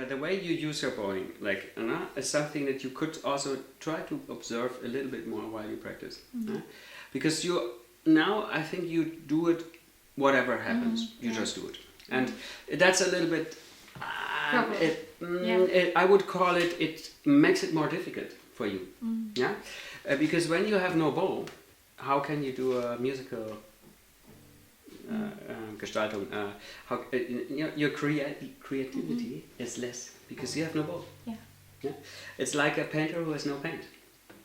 the way you use your bowing, like, is something that you could also try to observe a little bit more while you practice. Because now I think you do it, whatever happens, you just do it. And that's a little bit, I would call it makes it more difficult for you. Yeah, because when you have no bow, how can you do a musical Gestaltung? Your creativity is less because you have no bow. Yeah, it's like a painter who has no paint.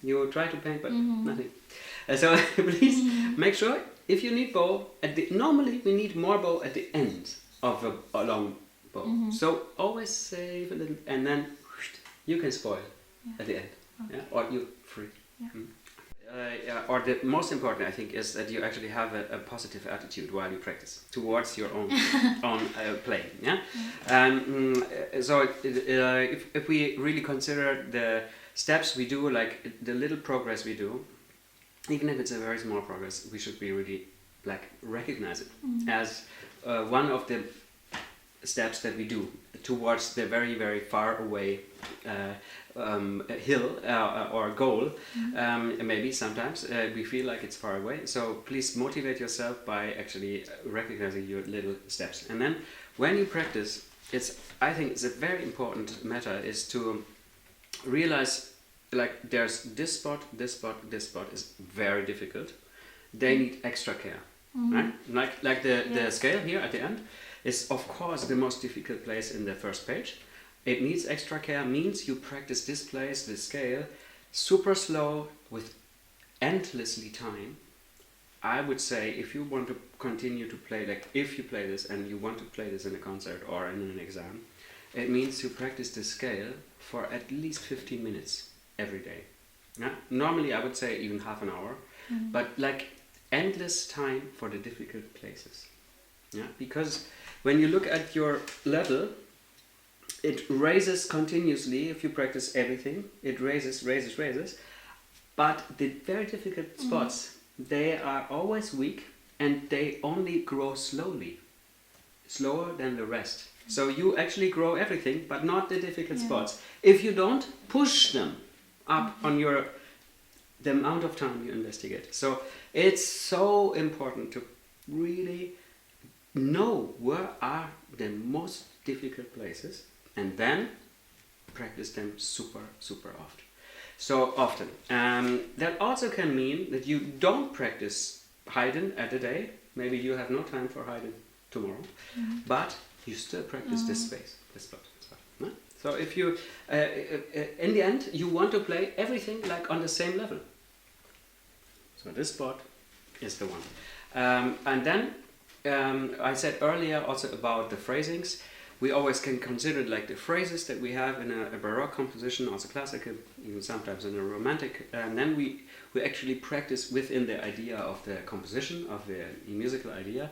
You try to paint, but nothing. So please make sure if you need bow. Normally we need more bow at the end of a long bow. So always save a little, and then you can spoil at the end. Or you're free. Or the most important, I think, is that you actually have a positive attitude while you practice towards your own playing. So if we really consider the steps we do, like the little progress we do, even if it's a very small progress, we should be really recognize it as one of the steps that we do towards the very, very far away hill or goal. Maybe sometimes we feel like it's far away, so please motivate yourself by actually recognizing your little steps. And then when you practice, I think it's a very important matter is to realize, like, there's this spot is very difficult. They need extra care, right? Like the scale here at the end is of course the most difficult place in the first page. It needs extra care, means you practice this place, this scale, super slow with endlessly time. I would say if you want to continue to play, like if you play this and you want to play this in a concert or in an exam, it means you practice the scale for at least 15 minutes every day. Normally I would say even half an hour, but like endless time for the difficult places. Because when you look at your level, it raises continuously. If you practice everything, it raises, but the very difficult spots, they are always weak and they only grow slowly, slower than the rest. So you actually grow everything, but not the difficult spots, if you don't push them up on the amount of time you investigate. So it's so important to really know where are the most difficult places and then practice them super often. That also can mean that you don't practice Haydn at a day. Maybe you have no time for Haydn tomorrow, but you still practice this spot. No? So if you, in the end, you want to play everything like on the same level. So this spot is the one. And then I said earlier also about the phrasings. We always can consider like the phrases that we have in a Baroque composition, also classical, even sometimes in a Romantic. And then we actually practice within the idea of the composition, of the musical idea.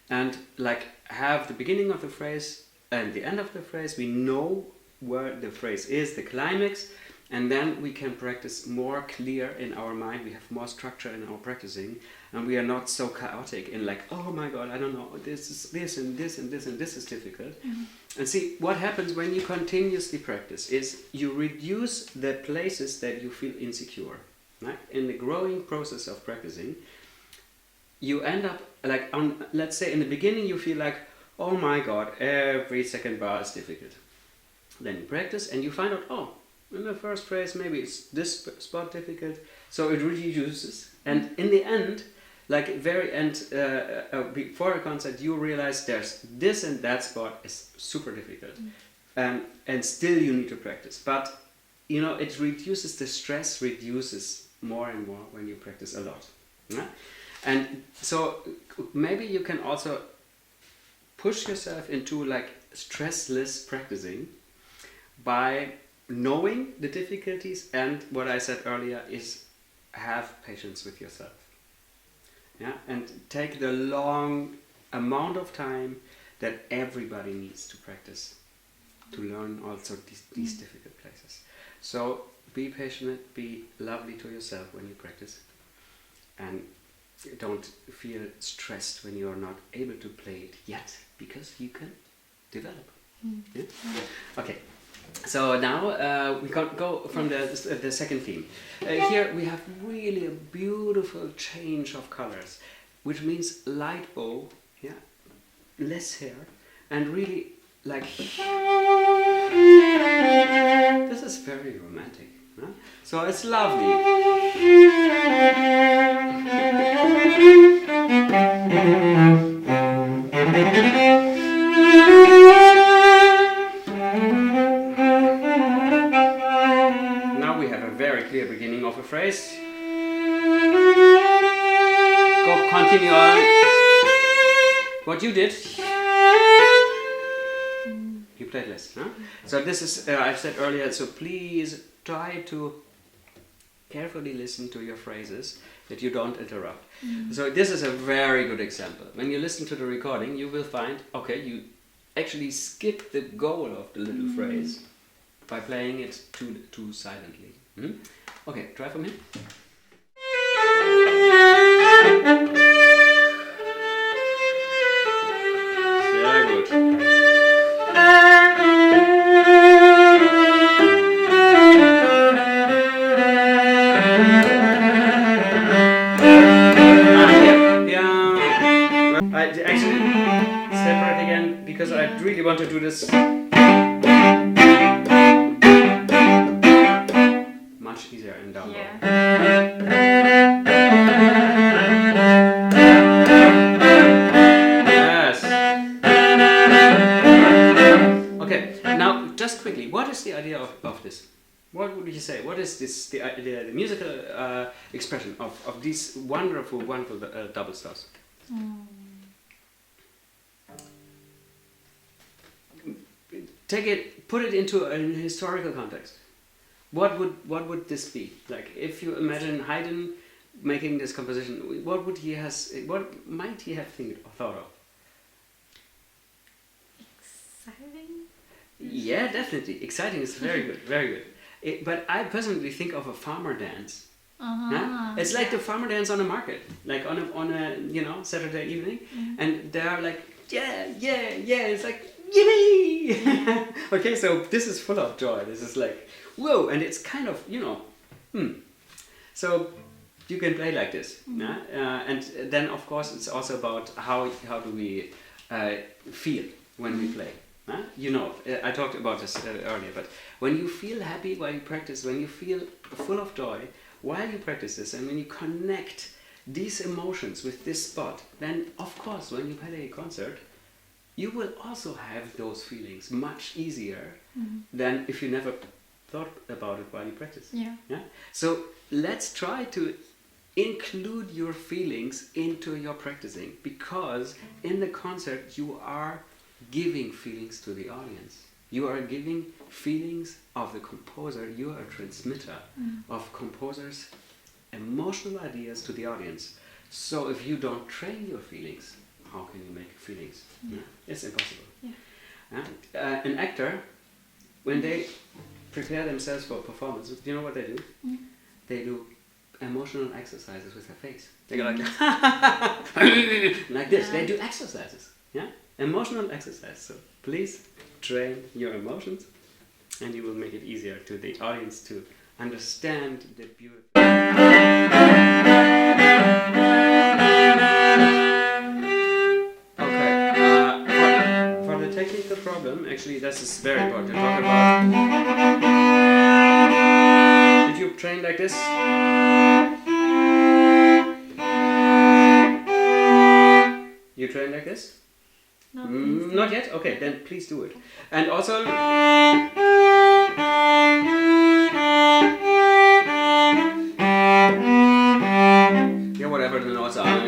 And like have the beginning of the phrase and the end of the phrase. We know where the phrase is, the climax. And then we can practice more clear in our mind. We have more structure in our practicing, and we are not so chaotic in like, oh my God, I don't know, this is this and this and this and this is difficult. And see, what happens when you continuously practice is you reduce the places that you feel insecure. Right? In the growing process of practicing, you end up like on, let's say in the beginning you feel like, oh my God, every second bar is difficult. Then you practice and you find out, oh, in the first phrase, maybe it's this spot difficult, so it reduces. And in the end, like very end, before a concert, you realize there's this and that spot is super difficult, and still you need to practice. But you know, it reduces, the stress reduces more and more when you practice a lot. Yeah? And so maybe you can also push yourself into like stressless practicing by knowing the difficulties, and what I said earlier is have patience with yourself. Yeah, and take the long amount of time that everybody needs to practice to learn also these difficult places. So be patient, be lovely to yourself when you practice, and don't feel stressed when you are not able to play it yet, because you can develop. Yeah? Okay. So now we can go from the second theme. Here we have really a beautiful change of colors, which means light bow, yeah, less hair, and really like this is very romantic. Huh? So it's lovely. Now we have a very clear beginning of a phrase. Go continue on. What you did, you played less. Huh? So this is, I said earlier, so please try to carefully listen to your phrases, that you don't interrupt. So this is a very good example. When you listen to the recording, you will find, okay, you actually skip the goal of the little phrase by playing it too silently. Okay, try from here. Very good. I actually separate again because I really want to do this much easier in down low. Yes. Okay. Now, just quickly, what is the idea of this? What would you say? What is this? The musical expression of these wonderful double stops? Take it, put it into an historical context. What would this be? Like, if you imagine Haydn making this composition, what might he have thought of? Exciting? Yeah, definitely. Exciting is very good, very good. But I personally think of a farmer dance. Yeah? It's like the farmer dance on a market, like on a Saturday evening, and they're like, yeah. It's like, yippee! Okay, so this is full of joy. This is like, whoa, and it's kind of, So you can play like this, and then of course it's also about how do we feel when we play. I talked about this earlier, but when you feel happy while you practice, when you feel full of joy while you practice this, and when you connect these emotions with this spot, then of course when you play a concert, you will also have those feelings much easier than if you never thought about it while you practice. Yeah. So let's try to include your feelings into your practicing, because in the concert you are giving feelings to the audience. You are giving feelings of the composer. You are a transmitter of composers' emotional ideas to the audience. So if you don't train your feelings, how can you make feelings? It's impossible. An actor, when they prepare themselves for a performance, do you know what they do? They do emotional exercises with their face. They go like like this. They do exercises. Emotional exercise. So please train your emotions, and you will make it easier to the audience to understand the beauty. For the technical problem, actually, this is very important to talk about. Did you train like this? You train like this? No, not yet? Okay, then please do it. And also, whatever the notes are.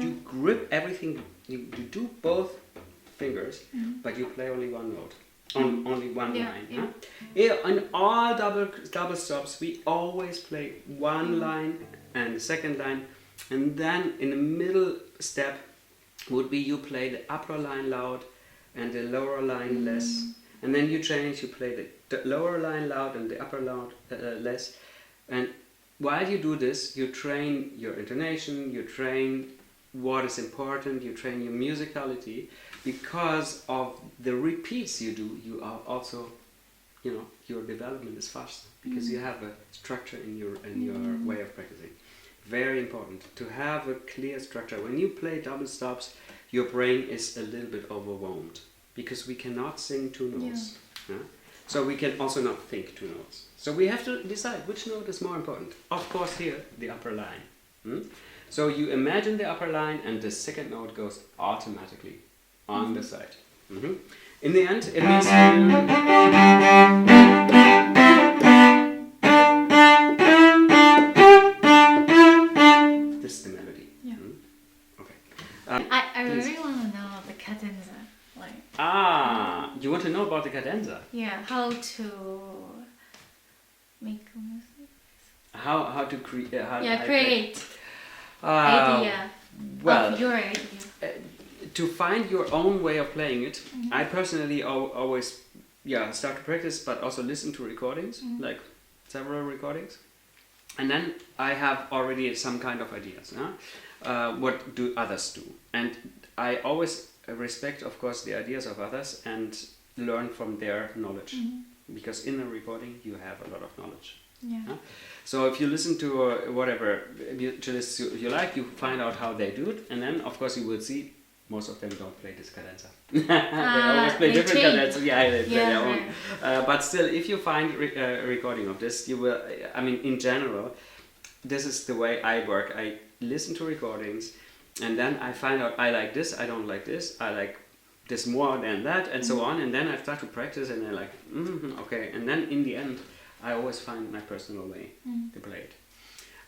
You grip everything. You do both fingers, but you play only one note. Only one line. On all double stops, we always play one line and the second line, and then in the middle step would be you play the upper line loud and the lower line less, and then you change. You play the lower line loud and the upper loud less, and while you do this, you train your intonation. You train what is important, you train your musicality. Because of the repeats you do, you are also, your development is faster because you have a structure in your way of practicing. Very important to have a clear structure. When you play double stops, your brain is a little bit overwhelmed because we cannot sing two notes. Yeah? So we can also not think two notes. So we have to decide which note is more important. Of course, here the upper line. So you imagine the upper line, and the second note goes automatically on the side. In the end, it means this is the melody. Yeah. Okay. I really want to know the cadenza. You want to know about the cadenza? Yeah, how to make music. How to create? Create idea. Well, of your idea. To find your own way of playing it, I personally always start to practice, but also listen to recordings, like several recordings, and then I have already some kind of ideas. What do others do? And I always respect, of course, the ideas of others and learn from their knowledge, because in a recording you have a lot of knowledge. Yeah. So if you listen to whatever mutualists you like, you find out how they do it, and then of course you will see most of them don't play this cadenza. They always play different cadenzas. Yeah, they play their own. But still, if you find a recording of this, you will. I mean, in general, this is the way I work. I listen to recordings, and then I find out I like this, I don't like this, I like this more than that, and so on. And then I start to practice, and I like, okay. And then in the end, I always find my personal way to play it.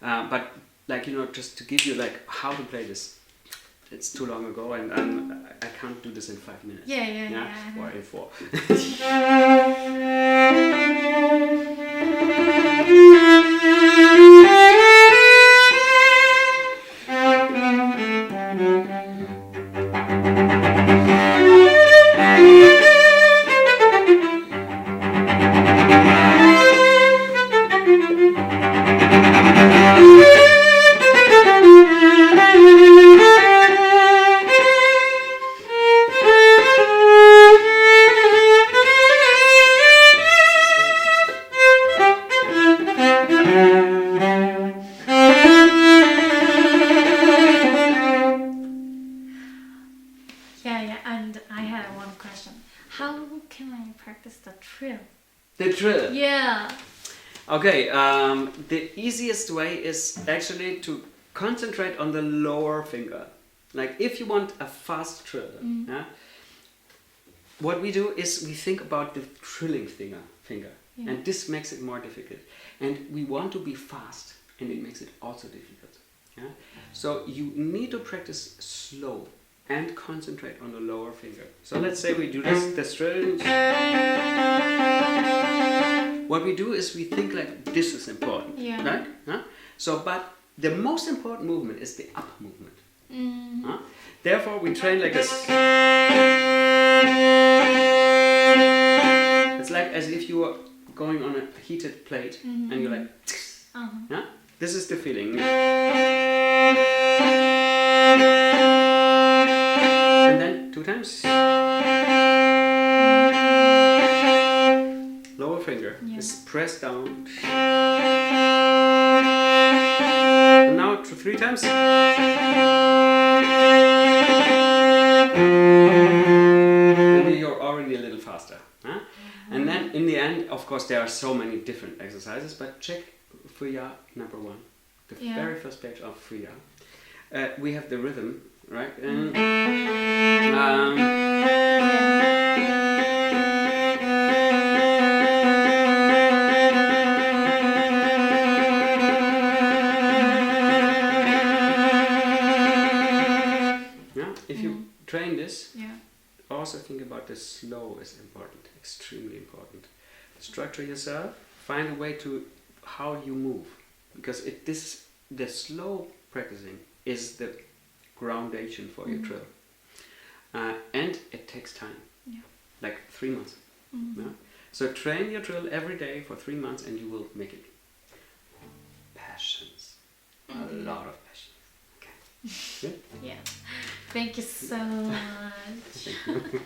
But just to give you how to play this, it's too long ago, and I can't do this in 5 minutes. Yeah. Or in 4. And I had one question. How can I practice the trill? The trill? Yeah. Okay, the easiest way is actually to concentrate on the lower finger. Like if you want a fast trill, what we do is we think about the trilling finger. And this makes it more difficult. And we want to be fast, and it makes it also difficult. Yeah? So you need to practice slow and concentrate on the lower finger. So let's say we do this trill. What we do is we think like this is important, right? So, but the most important movement is the up movement. Therefore, we train like this. It's like as if you were going on a heated plate and you're like, this is the feeling. And then 2 times. Lower finger is pressed down. And now 3 times. And you're already a little faster. And then in the end, of course, there are so many different exercises, but check Fuya number 1, the very first page of Fuya. We have the rhythm, right? And, if you train this, also think about the slow is important, extremely important. Structure yourself, find a way to how you move, because the slow practicing is the groundation for your trill, and it takes time, like 3 months. So train your trill every day for 3 months, and you will make it. Patience, a lot of patience. Okay. Yeah? Yeah. Thank you so much. Thank you.